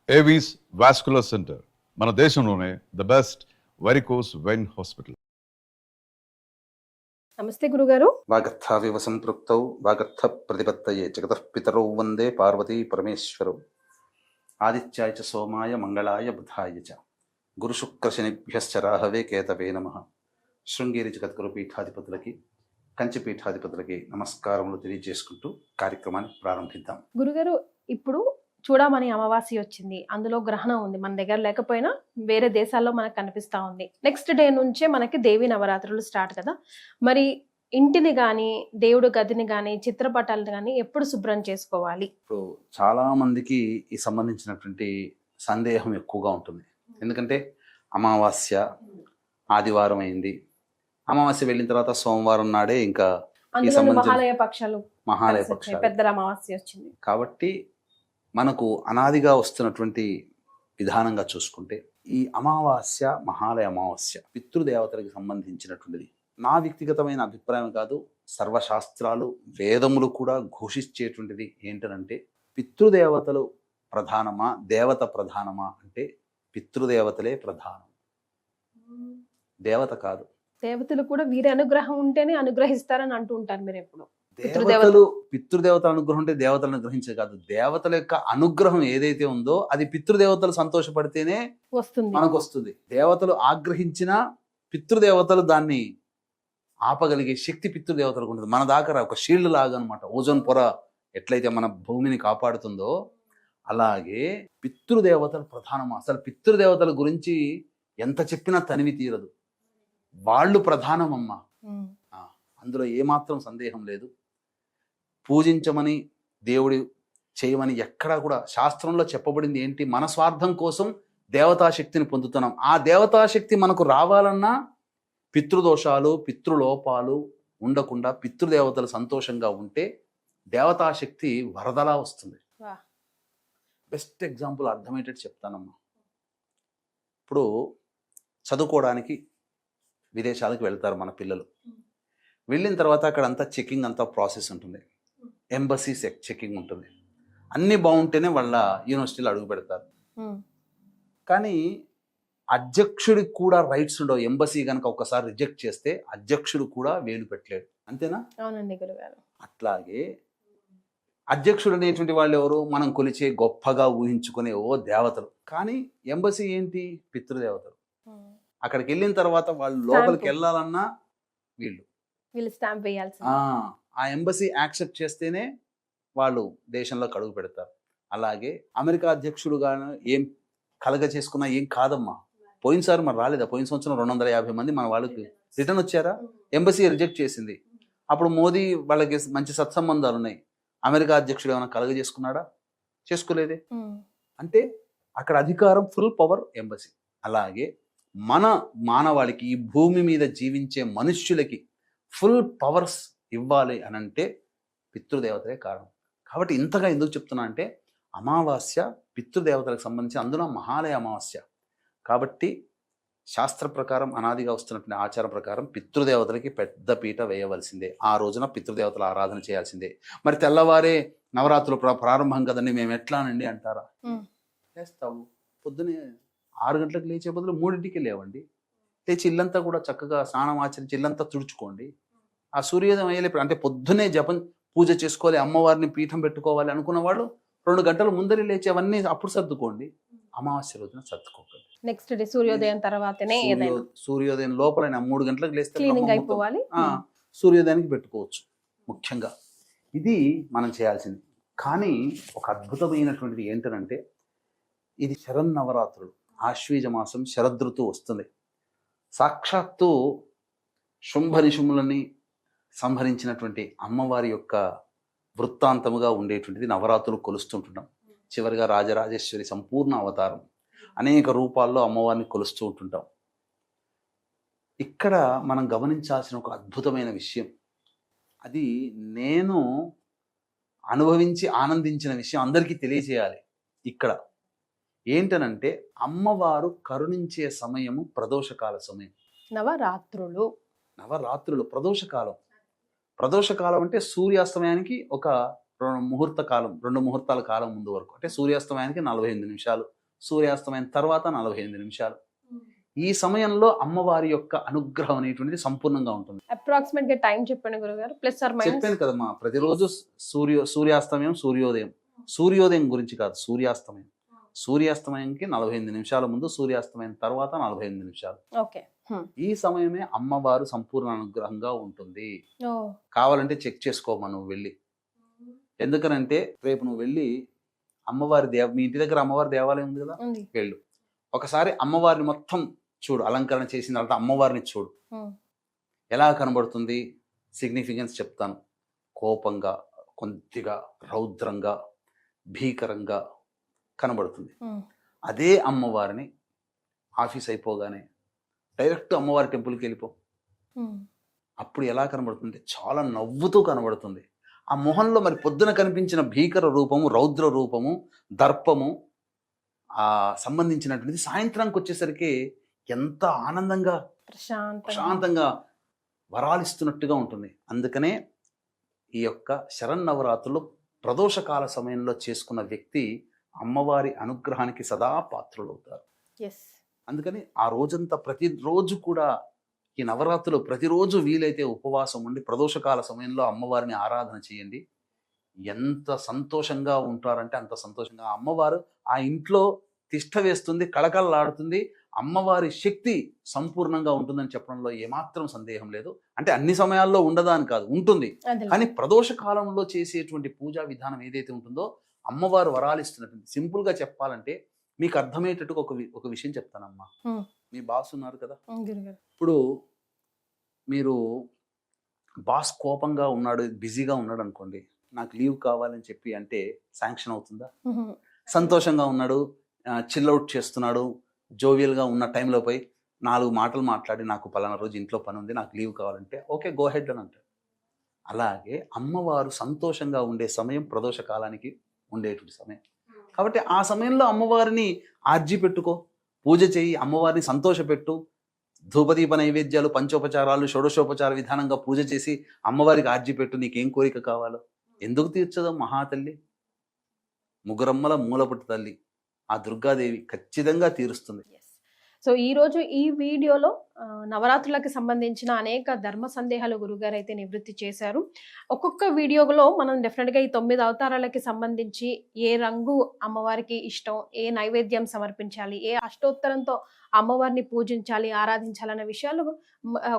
Avis vascular centre మన దేశంలోనే the best varicose vein hospital. నమస్తే గురుగారు. వాగర్థావివ సంపృక్తౌ వాగర్థ ప్రతిపత్తయే జగతః పితరౌ వందే పార్వతీ పరమేశ్వరౌ. ఆదిత్యాయ చ సోమాయ మంగళాయ బుధాయ చ గురుశుక్రశనిభ్యశ్చ రాహవే కేతవే నమః. శృంగేరి జగద్గురు పీఠాధిపతులకి కంచి పీఠాధిపతులకి నమస్కారములు తెలియజేసుకుంటూ కార్యక్రమాన్ని ప్రారంభిద్దాం. గురుగారు, ఇప్పుడు చూడమని అమావాస్య వచ్చింది, అందులో గ్రహణం ఉంది, మన దగ్గర లేకపోయినా వేరే దేశాల్లో మనకు కనిపిస్తా ఉంది. నెక్స్ట్ డే నుంచే మనకి దేవి నవరాత్రులు స్టార్ట్ కదా. మరి ఇంటిని గాని, దేవుడు గదిని గాని, చిత్రపటాలను గాని ఎప్పుడు శుభ్రం చేసుకోవాలి? ఇప్పుడు చాలా మందికి ఈ సంబంధించినటువంటి సందేహం ఎక్కువగా ఉంటుంది. ఎందుకంటే అమావాస్య ఆదివారం అయింది, అమావాస్య వెళ్ళిన తర్వాత సోమవారం నాడే ఇంకా ఈ అందులో సంబంధించిన మహాలయ పక్షాలు పెద్ద అమావాస్య వచ్చింది కాబట్టి మనకు అనాదిగా వస్తున్నటువంటి విధానంగా చూసుకుంటే ఈ అమావాస్య మహాలయ అమావాస్య పితృదేవతలకు సంబంధించినటువంటిది. నా వ్యక్తిగతమైన అభిప్రాయం కాదు, సర్వశాస్త్రాలు వేదములు కూడా ఘోషించేటువంటిది ఏంటనంటే పితృదేవతలు ప్రధానమా దేవత ప్రధానమా అంటే పితృదేవతలే ప్రధానం, దేవత కాదు. దేవతలు కూడా వీరి అనుగ్రహం ఉంటేనే అనుగ్రహిస్తారని అంటూ ఉంటారు మీరు ఎప్పుడు. దేవతలు పితృదేవతల అనుగ్రహం ఉంటే దేవతలను అనుగ్రహించే కాదు, దేవతల యొక్క అనుగ్రహం ఏదైతే ఉందో అది పితృదేవతలు సంతోషపడితేనే వస్తుంది, మనకు వస్తుంది. దేవతలు ఆగ్రహించిన పితృదేవతలు దాన్ని ఆపగలిగే శక్తి పితృదేవతలకు ఉంటుంది. మన దాకా ఒక షీల్డ్ లాగా అనమాట. ఓజోన్ పొర ఎట్లయితే మన భూమిని కాపాడుతుందో అలాగే పితృదేవతలు ప్రధానమా. అసలు పితృదేవతల గురించి ఎంత చెప్పినా తనివి తీరదు, వాళ్ళు ప్రధానమమ్మా. అందులో ఏమాత్రం సందేహం లేదు. పూజించమని దేవుడి చేయమని ఎక్కడా కూడా శాస్త్రంలో చెప్పబడింది ఏంటి? మన స్వార్థం కోసం దేవతాశక్తిని పొందుతున్నాం. ఆ దేవతాశక్తి మనకు రావాలన్నా పితృదోషాలు పితృలోపాలు ఉండకుండా పితృదేవతలు సంతోషంగా ఉంటే దేవతాశక్తి వరదలా వస్తుంది. బెస్ట్ ఎగ్జాంపుల్ అర్థమయ్యేటట్టు చెప్తానమ్మా. ఇప్పుడు చదువుకోవడానికి విదేశాలకు వెళ్తారు మన పిల్లలు. వెళ్ళిన తర్వాత అక్కడ అంతా చెకింగ్, అంతా ప్రాసెస్ ఉంటుంది. ఎంబసీ చెకింగ్ ఉంటుంది. అన్నీ బాగుంటేనే వాళ్ళ యూనివర్సిటీలో అడుగు పెడతారు. కానీ అధ్యక్షుడికి కూడా రైట్స్ ఉండవు. ఎంబసీ కనుక ఒకసారి రిజెక్ట్ చేస్తే అధ్యక్షుడు కూడా వేలు పెట్టలేడు. అంతేనా? అవునండి గురుగారు. అట్లాగే అధ్యక్షుడు అనేటువంటి వాళ్ళు ఎవరు? మనం కొలిచే గొప్పగా ఊహించుకునే దేవతలు. కానీ ఎంబసీ ఏంటి? పితృదేవతలు. అక్కడికి వెళ్ళిన తర్వాత వాళ్ళు లోపలికి వెళ్ళాలన్నా వీళ్ళు స్టాంప్ వేయాల్సి, ఆ ఎంబసీ యాక్సెప్ట్ చేస్తేనే వాళ్ళు దేశంలోకి అడుగు పెడతారు. అలాగే అమెరికా అధ్యక్షుడుగా ఏం కలగ చేసుకున్నా ఏం కాదమ్మా. పోయినసారి మరి రాలేదా? పోయిన సంవత్సరం 250 మంది మన వాళ్ళకి రిటర్న్ వచ్చారా? ఎంబసీ రిజెక్ట్ చేసింది. అప్పుడు మోదీ వాళ్ళకి మంచి సత్సంబంధాలు ఉన్నాయి. అమెరికా అధ్యక్షుడు ఏమైనా కలగ చేసుకున్నాడా? చేసుకోలేదే. అంటే అక్కడ అధికారం ఫుల్ పవర్ ఎంబసీ. అలాగే మన మానవాళికి, ఈ భూమి మీద జీవించే మనుష్యులకి ఫుల్ పవర్స్ ఇవ్వాలి అని అంటే పితృదేవతలే కారణం. కాబట్టి ఇంతగా ఎందుకు చెప్తున్నా అంటే అమావాస్య పితృదేవతలకు సంబంధించి, అందులో మహాలయ అమావాస్య కాబట్టి శాస్త్ర ప్రకారం అనాదిగా వస్తున్నటువంటి ఆచారం ప్రకారం పితృదేవతలకి పెద్ద పీట వేయవలసిందే. ఆ రోజున పితృదేవతల ఆరాధన చేయాల్సిందే. మరి తెల్లవారే నవరాత్రులు ప్రారంభం కదండి, మేము ఎట్లానండి అంటారా? చేస్తావు. పొద్దునే 6 గంటలకు లేచే బదులు 3ంటికి లేవండి. లేచి ఇల్లంతా కూడా చక్కగా స్నానం ఆచరించి ఇల్లంతా తుడుచుకోండి. ఆ సూర్యోదయం అయ్యేప్పుడు అంటే పొద్దునే జపం పూజ చేసుకోవాలి, అమ్మవారిని పీఠం పెట్టుకోవాలి అనుకున్న వాళ్ళు 2 గంటల ముందరే లేచి అవన్నీ అప్పుడు సర్దుకోండి. అమావాస్య రోజున సర్దుకోకండి. నెక్స్ట్ డే సూర్యోదయం తర్వాతనే సూర్యోదయం లోపల 3 గంటలకు లేస్తే క్లీనింగ్ అయిపోవాలి. సూర్యోదయానికి పెట్టుకోవచ్చు. ముఖ్యంగా ఇది మనం చేయాల్సింది. కానీ ఒక అద్భుతమైనటువంటిది ఏంటంటే ఇది శరన్నవరాత్రులు, ఆశ్వీజ మాసం, శరదృతువు వస్తుంది. సాక్షాత్తు శుంభనిశుములని సంహరించినటువంటి అమ్మవారి యొక్క వృత్తాంతముగా ఉండేటువంటిది నవరాత్రులు కొలుస్తుంటున్నాం. చివరిగా రాజరాజేశ్వరి సంపూర్ణ అవతారం, అనేక రూపాల్లో అమ్మవారిని కొలుస్తూ ఉంటుంటాం. ఇక్కడ మనం గమనించాల్సిన ఒక అద్భుతమైన విషయం, అది నేను అనుభవించి ఆనందించిన విషయం అందరికీ తెలియజేయాలి. ఇక్కడ ఏంటనంటే అమ్మవారు కరుణించే సమయము ప్రదోషకాల సమయం. నవరాత్రులు ప్రదోషకాలం. ప్రదోషకాలం అంటే సూర్యాస్తమయానికి ఒక రెండు ముహూర్తాల కాలం ముందు వరకు, అంటే సూర్యాస్తమయానికి 48 నిమిషాలు, సూర్యాస్తమయం తర్వాత 48 నిమిషాలు. ఈ సమయంలో అమ్మవారి యొక్క అనుగ్రహం అనేటువంటిది సంపూర్ణంగా ఉంటుంది. అప్రాక్సిమేట్ గా టైం చెప్పండి గురుగారు, ప్లస్ ఆర్ మైనస్. చెప్పాను కదమ్మా, ప్రతిరోజు సూర్యాస్తమయం, సూర్యోదయం గురించి కాదు, సూర్యాస్తమయంకి 48 నిమిషాల ముందు, సూర్యాస్తమయం తర్వాత 48 నిమిషాలు. ఓకే. ఈ సమయమే అమ్మవారు సంపూర్ణ అనుగ్రహంగా ఉంటుంది. కావాలంటే చెక్ చేసుకోమా నువ్వు వెళ్ళి. ఎందుకనంటే రేపు నువ్వు వెళ్ళి మీ ఇంటి దగ్గర అమ్మవారి దేవాలయం ఉంది కదా, వెళ్ళు. ఒకసారి అమ్మవారిని మొత్తం చూడు, అలంకరణ చేసిన తర్వాత అమ్మవారిని చూడు, ఎలా కనబడుతుంది. సిగ్నిఫికెన్స్ చెప్తాను. కోపంగా, కొద్దిగా రౌద్రంగా, భీకరంగా కనబడుతుంది. అదే అమ్మవారిని ఆఫీస్ అయిపోగానే డైరెక్ట్ అమ్మవారి టెంపుల్కి వెళ్ళిపో. అప్పుడు ఎలా కనబడుతుంది, చాలా నవ్వుతూ కనబడుతుంది. ఆ మొహంలో మరి పొద్దున కనిపించిన భీకర రూపము, రౌద్ర రూపము, దర్పము సంబంధించినటువంటిది సాయంత్రానికి వచ్చేసరికి ఎంత ఆనందంగా, ప్రశాంతంగా వరాలిస్తున్నట్టుగా ఉంటుంది. అందుకనే ఈ యొక్క శరన్నవరాత్రులు ప్రదోషకాల సమయంలో చేసుకున్న వ్యక్తి అమ్మవారి అనుగ్రహానికి సదా పాత్రులవుతారు. అందుకని ఆ రోజంతా ప్రతిరోజు కూడా ఈ నవరాత్రులు ప్రతిరోజు వీలైతే ఉపవాసం ఉండి ప్రదోషకాల సమయంలో అమ్మవారిని ఆరాధన చేయండి. ఎంత సంతోషంగా ఉంటారంటే అంత సంతోషంగా. అమ్మవారు ఆ ఇంట్లో తిష్ట వేస్తుంది, కళకళలాడుతుంది. అమ్మవారి శక్తి సంపూర్ణంగా ఉంటుందని చెప్పడంలో ఏమాత్రం సందేహం లేదు. అంటే అన్ని సమయాల్లో ఉండదా అని కాదు, ఉంటుంది. కానీ ప్రదోష కాలంలో చేసేటువంటి పూజా విధానం ఏదైతే ఉంటుందో అమ్మవారు వరాలిస్తున్నటువంటి, సింపుల్ గా చెప్పాలంటే మీకు అర్థమయ్యేటట్టు ఒక విషయం చెప్తానమ్మా. మీ బాస్ ఉన్నారు కదా, ఇప్పుడు మీరు బాస్ కోపంగా ఉన్నాడు, బిజీగా ఉన్నాడు అనుకోండి, నాకు లీవ్ కావాలని చెప్పి అంటే శాంక్షన్ అవుతుందా? సంతోషంగా ఉన్నాడు, చిల్అవుట్ చేస్తున్నాడు, జోవియల్గా ఉన్న టైంలో పోయి 4 మాటలు మాట్లాడి నాకు పలానా రోజు ఇంట్లో పని ఉంది, నాకు లీవ్ కావాలంటే ఓకే గో హెడ్ అని అంటాడు. అలాగే అమ్మవారు సంతోషంగా ఉండే సమయం ప్రదోష కాలానికి ఉండేటువంటి సమయం. కాబట్టి ఆ సమయంలో అమ్మవారిని ఆర్జీ పెట్టుకో, పూజ చేయి, అమ్మవారిని సంతోషపెట్టు. ధూపదీప నైవేద్యాలు, పంచోపచారాలు, షోడశోపచార విధానంగా పూజ చేసి అమ్మవారికి ఆర్జీ పెట్టు. నీకేం కోరిక కావాలో ఎందుకు తీర్చదో మహాతల్లి, ముగ్గురమ్మల మూలపుట్టు తల్లి ఆ దుర్గాదేవి ఖచ్చితంగా తీరుస్తుంది. సో ఈ రోజు ఈ వీడియోలో నవరాత్రులకు సంబంధించిన అనేక ధర్మ సందేహాలు గురుగారు అయితే నివృత్తి చేశారు. ఒక్కొక్క వీడియోలో మనం డెఫినెట్గా ఈ 9 అవతారాలకి సంబంధించి ఏ రంగు అమ్మవారికి ఇష్టం, ఏ నైవేద్యం సమర్పించాలి, ఏ అష్టోత్తరంతో అమ్మవారిని పూజించాలి, ఆరాధించాలనే విషయాలు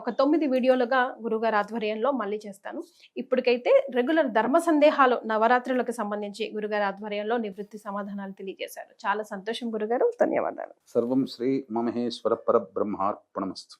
ఒక 9 వీడియోలుగా గురుగారు ఆధ్వర్యంలో మళ్ళీ చేస్తాను. ఇప్పటికైతే రెగ్యులర్ ధర్మ సందేహాలు నవరాత్రులకు సంబంధించి గురుగారు ఆధ్వర్యంలో నివృత్తి సమాధానాలు తెలియజేశారు. చాలా సంతోషం గురుగారు, ధన్యవాదాలు. సర్వం శ్రీ మమహేశ్వర పరబ్రహ్మార్పణమస్తు.